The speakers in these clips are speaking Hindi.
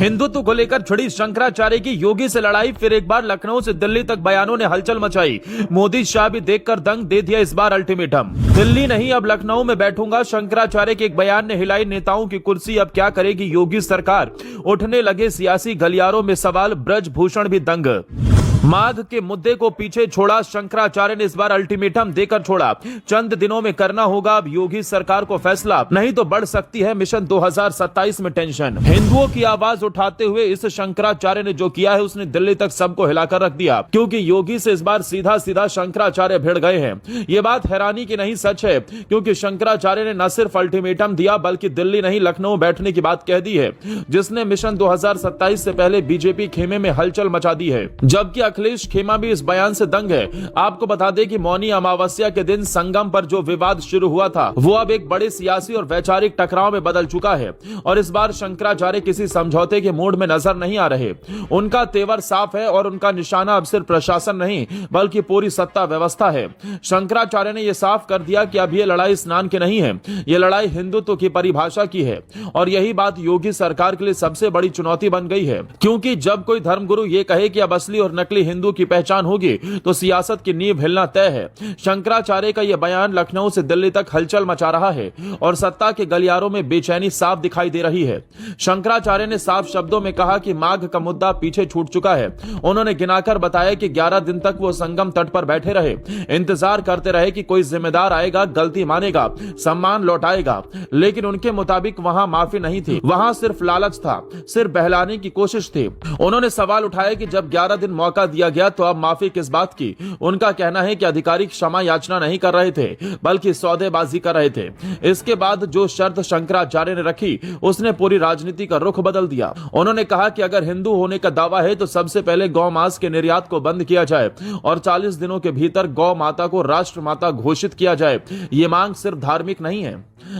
हिंदुत्व को लेकर छिड़ी शंकराचार्य की योगी से लड़ाई, फिर एक बार लखनऊ से दिल्ली तक बयानों ने हलचल मचाई। मोदी शाह भी देखकर दंग, दे दिया इस बार अल्टीमेटम। दिल्ली नहीं अब लखनऊ में बैठूंगा, शंकराचार्य के एक बयान ने हिलाई नेताओं की कुर्सी। अब क्या करेगी योगी सरकार, उठने लगे सियासी गलियारों में सवाल। ब्रजभूषण भी दंग। माघ के मुद्दे को पीछे छोड़ा, शंकराचार्य ने इस बार अल्टीमेटम देकर छोड़ा। चंद दिनों में करना होगा अब योगी सरकार को फैसला, नहीं तो बढ़ सकती है मिशन 2027 में टेंशन। हिंदुओं की आवाज उठाते हुए इस शंकराचार्य ने जो किया है उसने दिल्ली तक सबको हिलाकर रख दिया, क्योंकि योगी से इस बार सीधा सीधा शंकराचार्य भिड़ गए हैं। ये बात हैरानी की नहीं, सच है, क्योंकि शंकराचार्य ने न सिर्फ अल्टीमेटम दिया बल्कि दिल्ली नहीं लखनऊ बैठने की बात कह दी है, जिसने मिशन 2027 से पहले बीजेपी खेमे में हलचल मचा दी है। जबकि अखिलेश खेमा भी इस बयान से दंग है। आपको बता दें कि मौनी अमावस्या के दिन संगम पर जो विवाद शुरू हुआ था वो अब एक बड़े सियासी और वैचारिक टकराव में बदल चुका है, और इस बार शंकराचार्य किसी समझौते के मूड में नजर नहीं आ रहे। उनका तेवर साफ है और उनका निशाना अब सिर्फ प्रशासन नहीं बल्कि पूरी सत्ता व्यवस्था है। शंकराचार्य ने यह साफ कर दिया कि अब यह लड़ाई स्नान की नहीं है, यह लड़ाई हिंदुत्व की परिभाषा की है। और यही बात योगी सरकार के लिए सबसे बड़ी चुनौती बन गई है, क्योंकि जब कोई धर्मगुरु ये कहे कि अब असली और नकली हिंदू की पहचान होगी तो सियासत की नींव हिलना तय है। शंकराचार्य का यह बयान लखनऊ से दिल्ली तक हलचल मचा रहा है और सत्ता के गलियारों में बेचैनी साफ दिखाई दे रही है। शंकराचार्य ने साफ शब्दों में कहा कि माघ का मुद्दा पीछे छूट चुका है। उन्होंने गिनाकर बताया कि 11 दिन तक वो संगम तट पर बैठे रहे, इंतजार करते रहे कि कोई जिम्मेदार आएगा, गलती मानेगा, सम्मान लौटाएगा। लेकिन उनके मुताबिक वहां माफी नहीं थी, वहां सिर्फ लालच था, सिर्फ बहलाने की कोशिश थी। उन्होंने सवाल उठाया कि जब 11 दिन मौका दिया गया तो अब माफी किस बात की। उनका कहना है कि अधिकारी क्षमा याचना नहीं कर रहे थे बल्कि सौदेबाजी कर रहे थे। इसके बाद जो शर्त शंकराचार्य ने रखी उसने पूरी राजनीति का रुख बदल दिया। उन्होंने कहा कि अगर हिंदू होने का दावा है तो सबसे पहले गौ मांस के निर्यात को बंद किया जाए और 40 दिनों के भीतर गौ माता को राष्ट्र माता घोषित किया जाए। ये मांग सिर्फ धार्मिक नहीं है,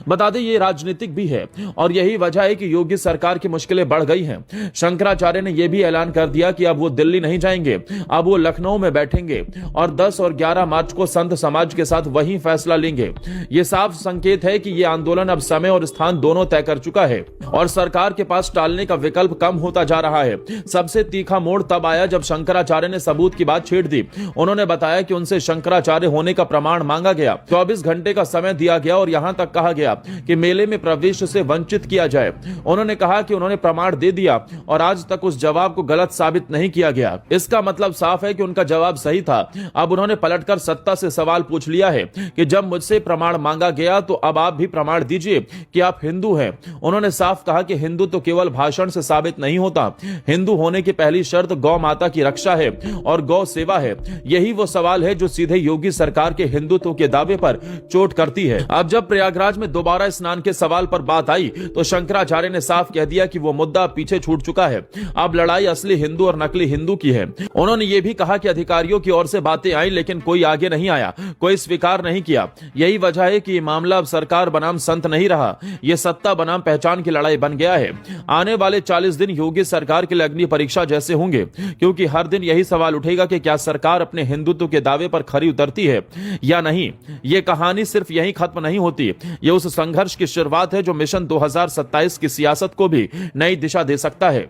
बता दें ये राजनीतिक भी है, और यही वजह है कि योगी सरकार की मुश्किलें बढ़ गई हैं। शंकराचार्य ने यह भी ऐलान कर दिया कि अब वो दिल्ली नहीं जाएंगे, अब वो लखनऊ में बैठेंगे और 10 और 11 मार्च को संत समाज के साथ वही फैसला लेंगे। ये साफ संकेत है कि ये आंदोलन अब समय और स्थान दोनों तय कर चुका है और सरकार के पास टालने का विकल्प कम होता जा रहा है। सबसे तीखा मोड़ तब आया जब शंकराचार्य ने सबूत की बात छेड़ दी। उन्होंने बताया कि उनसे शंकराचार्य होने का प्रमाण मांगा गया, 24 घंटे का समय दिया गया और यहां तक कहा गया कि मेले में प्रवेश से वंचित किया जाए। उन्होंने कहा कि उन्होंने प्रमाण दे दिया और आज तक उस जवाब को गलत साबित नहीं किया गया। इसका मतलब साफ है कि उनका जवाब सही था। अब उन्होंने पलटकर सत्ता से सवाल पूछ लिया है कि जब मुझसे प्रमाण मांगा गया तो अब आप भी प्रमाण दीजिए कि आप हिंदू हैं। उन्होंने साफ कहा कि हिंदू तो केवल भाषण से साबित नहीं होता, हिंदू होने की पहली शर्त गौ माता की रक्षा है और गौ सेवा है। यही वो सवाल है जो सीधे योगी सरकार के हिंदुत्व के दावे पर चोट करती है। अब जब प्रयागराज में दोबारा स्नान के सवाल पर बात आई तो शंकराचार्य ने साफ कह दिया कि वो मुद्दा पीछे छूट चुका है, अब लड़ाई असली हिंदू और नकली हिंदू की है। उन्होंने ये भी कहा कि अधिकारियों की ओर से बातें आई लेकिन कोई आगे नहीं आया, कोई स्वीकार नहीं किया। यही वजह है कि ये मामला अब सरकार बनाम संत नहीं रहा, ये सत्ता बनाम पहचान की लड़ाई बन गया है। आने वाले 40 दिन योगी सरकार के लिए अग्नि परीक्षा जैसे होंगे, क्योंकि हर दिन यही सवाल उठेगा कि क्या सरकार अपने हिंदुत्व के दावे पर खरी उतरती है या नहीं। ये कहानी सिर्फ यहीं खत्म नहीं होती, ये उस संघर्ष की शुरुआत है जो मिशन 2027 की सियासत को भी नई दिशा दे सकता है।